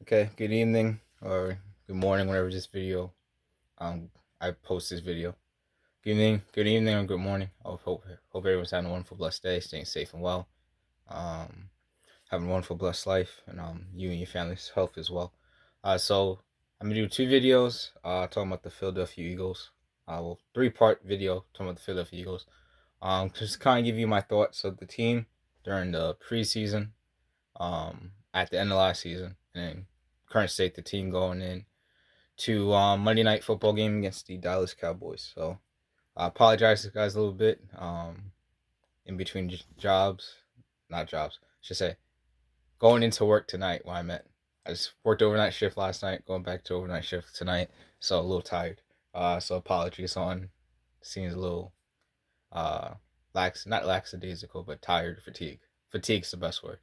Okay, good evening or good morning, whenever this video I post this video. Good evening, or good morning. I hope everyone's having a wonderful, blessed day, staying safe and well, um, having a wonderful, blessed life, and you and your family's health as well. So I'm gonna do two videos talking about the Philadelphia Eagles. Well, three-part video talking about the Philadelphia Eagles. Just kind of give you my thoughts of the team during the preseason, at the end of last season, and then current state the team going in to Monday Night Football game against the Dallas Cowboys. So I apologize to you guys a little bit in between not jobs, I should say, going into work tonight. When I just worked overnight shift last night, going back to overnight shift tonight, so a little tired. So apologies on seems a little not lackadaisical, but tired, Fatigue's the best word.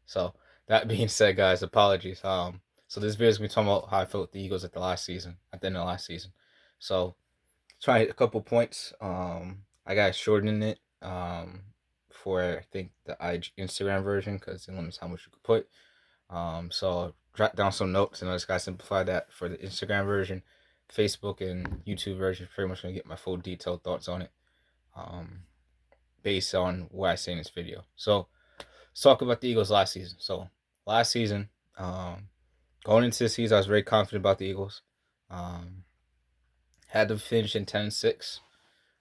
So that being said, guys, apologies. So this video is gonna be talking about how I felt the Eagles at the end of last season. So try to hit a couple points. I got shortened it for I think the Instagram version because it limits how much you could put. So I jot down some notes and I just gotta simplify that for the Instagram version. Facebook and YouTube version, pretty much gonna get my full detailed thoughts on it. Based on what I say in this video. So let's talk about the Eagles last season. So last season, going into the season, I was very confident about the Eagles. Had to finish in 10-6,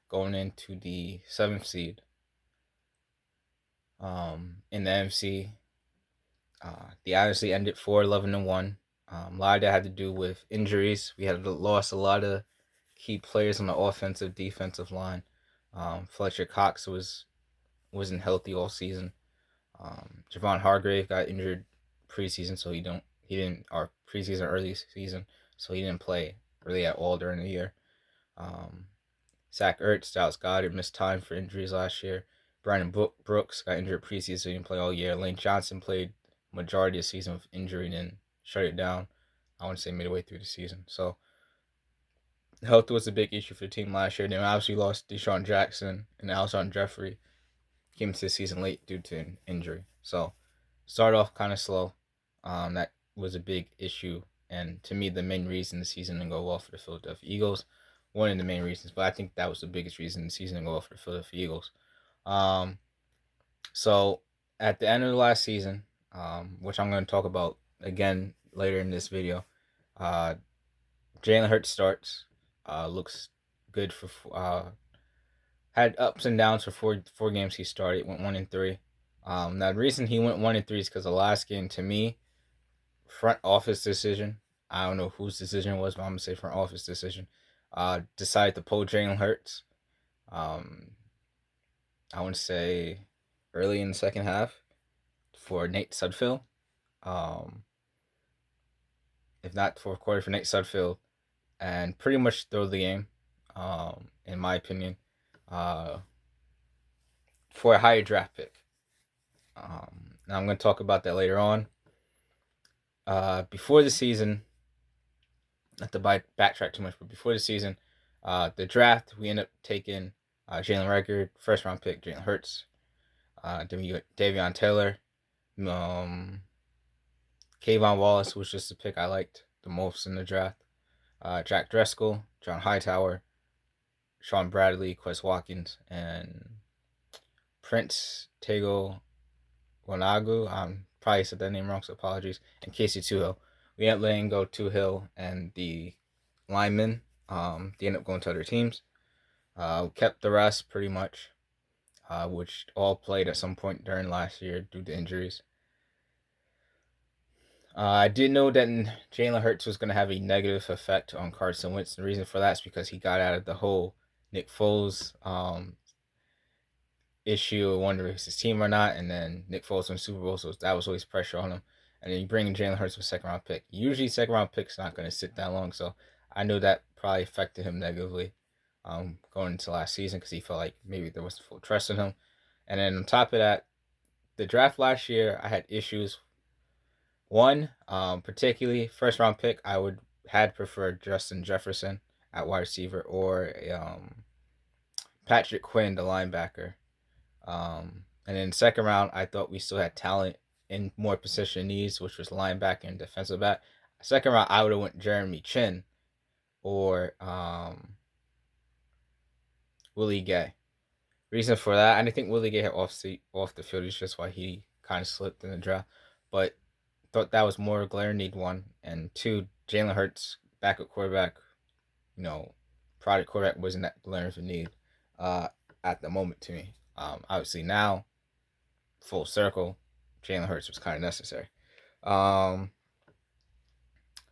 going into the 7th seed in the NFC. The obviously ended 4-11-1. A lot of that had to do with injuries. We had lost a lot of key players on the offensive, defensive line. Fletcher Cox wasn't healthy all season. Javon Hargrave got injured preseason, so he didn't our preseason early season, so he didn't play really at all during the year. Zach Ertz, Dallas Goedert missed time for injuries last year. Brandon Brooks got injured preseason, so he didn't play all year. Lane Johnson played majority of the season with injury and then shut it down, I want to say midway through the season. So health was a big issue for the team last year. They obviously lost Deshaun Jackson and Alshon Jeffrey. Came into the season late due to an injury. So started off kind of slow. That was a big issue, and to me, the main reason the season didn't go well for the Philadelphia Eagles. One of the main reasons, but I think that was the biggest reason the season didn't go well for the Philadelphia Eagles. So at the end of the last season, which I'm going to talk about again later in this video, Jalen Hurts starts. Looks good for had ups and downs for four games he started. Went 1-3. Now the reason he went 1-3 is because the last game, to me, front office decision. I don't know whose decision it was, but I'm gonna say front office decision. Decided to pull Jalen Hurts. I want to say early in the second half for Nate Sudfield. If not fourth quarter for Nate Sudfield, and pretty much throw the game. In my opinion. For a higher draft pick. Now I'm going to talk about that later on. Before the season, not to backtrack too much, but before the season, the draft, we ended up taking Jalen Reagor, first round pick, Jalen Hurts, Davion Taylor, Kayvon Wallace was just the pick I liked the most in the draft. Jack Driscoll, John Hightower, Shaun Bradley, Quez Watkins, and Prince Tega Wanogho. Probably said that name wrong, so apologies. And Casey Toohill. We ended up letting go Toohill and the linemen. They ended up going to other teams. We kept the rest pretty much, which all played at some point during last year due to injuries. I did know that Jalen Hurts was going to have a negative effect on Carson Wentz. The reason for that is because he got out of the whole Nick Foles issue, wondering if it's his team or not, and then Nick Foles won Super Bowl, so that was always pressure on him. And then you bring in Jalen Hurts with a second round pick. Usually second round pick's not going to sit that long, so I knew that probably affected him negatively going into last season because he felt like maybe there wasn't full trust in him. And then on top of that, the draft last year, I had issues. One, particularly first round pick, I had preferred Justin Jefferson at wide receiver or Patrick Quinn, the linebacker. And then second round, I thought we still had talent in more position needs, which was linebacker and defensive back. Second round, I would have went Jeremy Chinn or Willie Gay. Reason for that, I think Willie Gay had off the field is just why he kind of slipped in the draft. But thought that was more glaring need, one. And two, Jalen Hurts, backup quarterback, product quarterback wasn't that glaring of a need at the moment to me. Obviously now, full circle, Jalen Hurts was kind of necessary.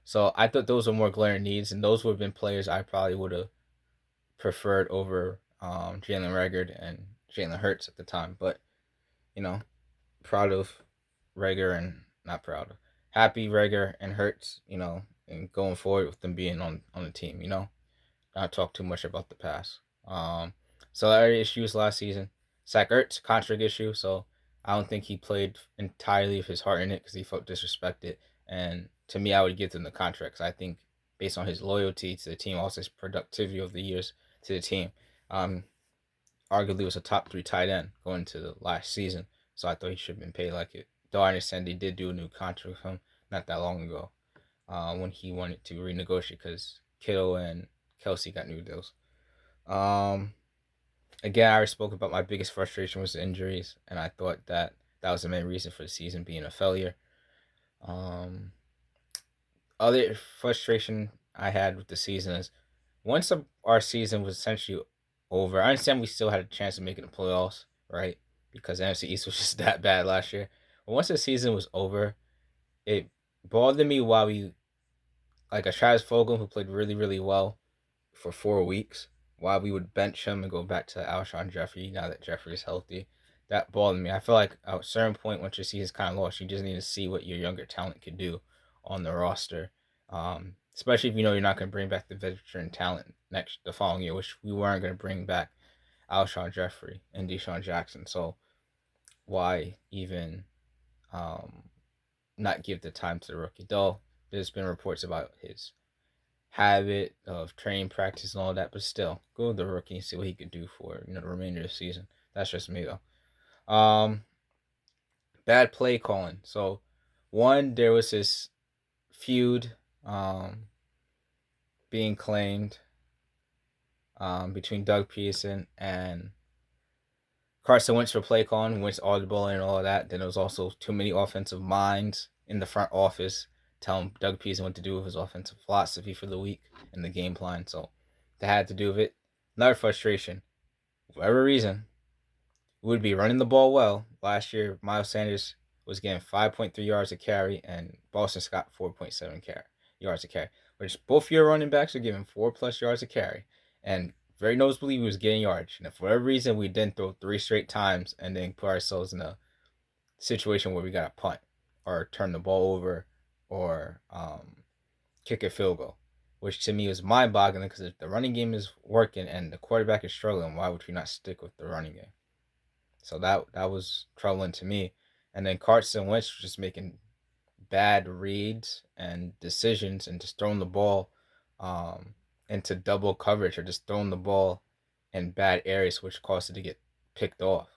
So I thought those were more glaring needs, and those would have been players I probably would have preferred over Jalen Reagor and Jalen Hurts at the time. But, proud of Reagor and not proud of. Happy Reagor and Hurts, and going forward with them being on the team, Not talk too much about the past. Salary issues last season. Zach Ertz, contract issue, so I don't think he played entirely of his heart in it because he felt disrespected. And to me, I would give him the contract because I think based on his loyalty to the team, also his productivity over the years to the team, arguably was a top 3 tight end going into the last season. So I thought he should have been paid like it. Though I understand they did do a new contract with him not that long ago when he wanted to renegotiate because Kittle and Kelsey got new deals. Again, I already spoke about my biggest frustration was the injuries, and I thought that was the main reason for the season being a failure. Other frustration I had with the season is once our season was essentially over, I understand we still had a chance of making the playoffs, right? Because the NFC East was just that bad last year. But once the season was over, it bothered me why we, like a Travis Fulgham who played really, really well for 4 weeks, why we would bench him and go back to Shaun Jefferson now that Jeffrey is healthy. That bothered me. I feel like at a certain point, once your season's kind of lost, you just need to see what your younger talent could do on the roster. Especially if you're not going to bring back the veteran talent the following year, which we weren't going to bring back Alshon Jeffrey and Deshaun Jackson. So why even not give the time to the rookie? Though there's been reports about his habit of training practice and all that, but still, go with the rookie and see what he could do for the remainder of the season. That's just me though. Bad play calling. So one, there was this feud being claimed between Doug Peterson and Carson Wentz for play calling, Wentz audible and all of that. Then there was also too many offensive minds in the front office telling Doug Peterson what to do with his offensive philosophy for the week and the game plan. So that had to do with it. Another frustration. For whatever reason, we would be running the ball well. Last year, Miles Sanders was getting 5.3 yards a carry, and Boston Scott 4.7 yards a carry. Which both your running backs are giving 4+ yards a carry. And very noticeably, he was getting yards. And if for whatever reason we didn't throw 3 straight times and then put ourselves in a situation where we got to punt or turn the ball over or kick a field goal, which to me was mind-boggling because if the running game is working and the quarterback is struggling, why would we not stick with the running game? So that was troubling to me. And then Carson Wentz was just making bad reads and decisions and just throwing the ball into double coverage or just throwing the ball in bad areas, which caused it to get picked off.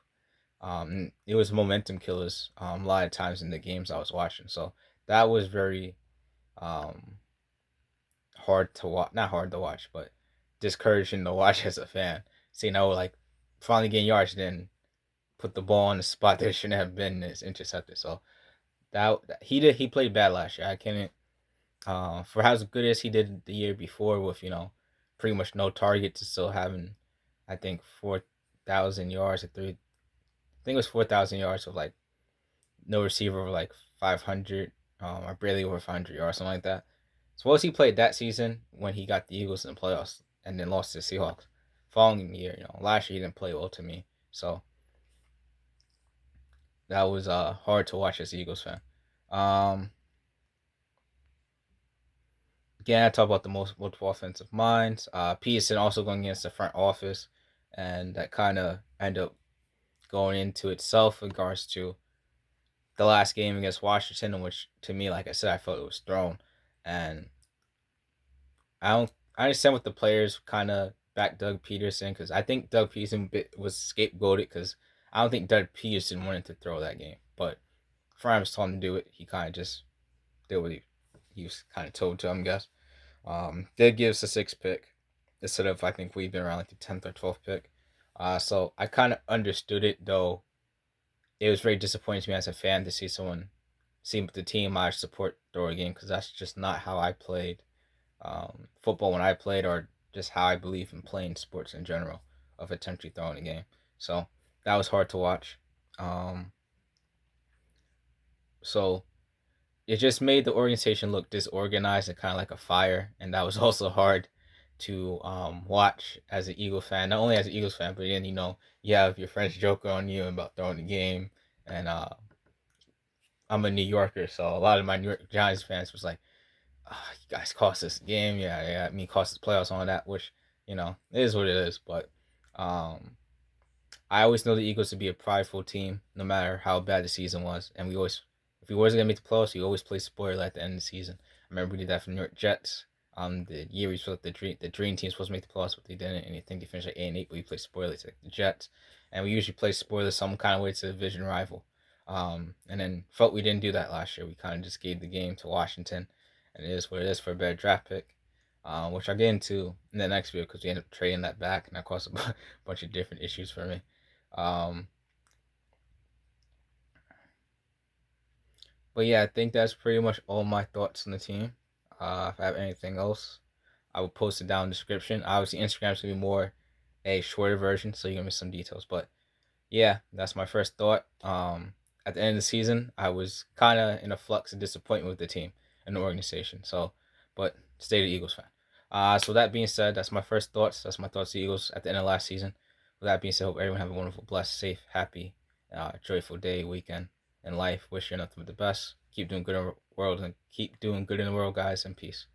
It was momentum killers a lot of times in the games I was watching. So that was very hard to watch. Not hard to watch, but discouraging to watch as a fan. Seeing finally getting yards, then put the ball on the spot that it shouldn't have been, is intercepted. So that he played bad last year. I can't for as good as he did the year before with pretty much no target to still having I think 4,000 yards at 3. I think it was 4,000 yards with no receiver over 500 or barely over 500 yards, something like that. Suppose he played that season when he got the Eagles in the playoffs and then lost to the Seahawks. Following year, last year he didn't play well to me. So that was hard to watch as an Eagles fan. Again, I talk about the multiple offensive minds. Peterson also going against the front office, and that kind of ended up going into itself in regards to the last game against Washington, in which, to me, like I said, I felt it was thrown. And I understand what the players kind of back Doug Peterson, because I think Doug Peterson was scapegoated because I don't think Doug Peterson wanted to throw that game. But Friends told him to do it. He kind of just did what he was kind of told to him, I guess. Did give us a 6th pick instead of, I think we've been around like the 10th or 12th pick. So I kind of understood it, though it was very disappointing to me as a fan to see the team I support throw a game, because that's just not how I played football when I played, or just how I believe in playing sports in general, of intentionally throwing a game. So that was hard to watch. So it just made the organization look disorganized and kind of like a fire, and that was also hard to watch as an Eagles fan. Not only as an Eagles fan, but then you have your friends joking on you about throwing the game, and I'm a New Yorker, so a lot of my New York Giants fans was like, oh, "You guys cost us the game, yeah, I mean cost us playoffs on that," which it is what it is. But I always know the Eagles to be a prideful team, no matter how bad the season was. And if we wasn't gonna make the playoffs, we always play spoiler at the end of the season. I remember we did that for the New York Jets. The year we felt the dream team was supposed to make the playoffs, but they didn't, and I think they finished like 8-8. But we played spoiler to the Jets, and we usually play spoiler some kind of way to a division rival. And then felt we didn't do that last year. We kind of just gave the game to Washington, and it is what it is for a better draft pick. Which I'll get into in the next video, because we ended up trading that back, and that caused a bunch of different issues for me. But yeah, I think that's pretty much all my thoughts on the team. If I have anything else, I will post it down in the description. Obviously, Instagram's gonna be more a shorter version, so you're gonna miss some details. But yeah, that's my first thought. At the end of the season, I was kind of in a flux of disappointment with the team and the organization. So, but stay the Eagles fan. So that being said, that's my first thoughts. That's my thoughts to the Eagles at the end of last season. With that being said, hope everyone have a wonderful, blessed, safe, happy, joyful day, weekend, and life. Wish you nothing but the best. Keep doing good in the world, and keep doing good in the world, guys, and peace.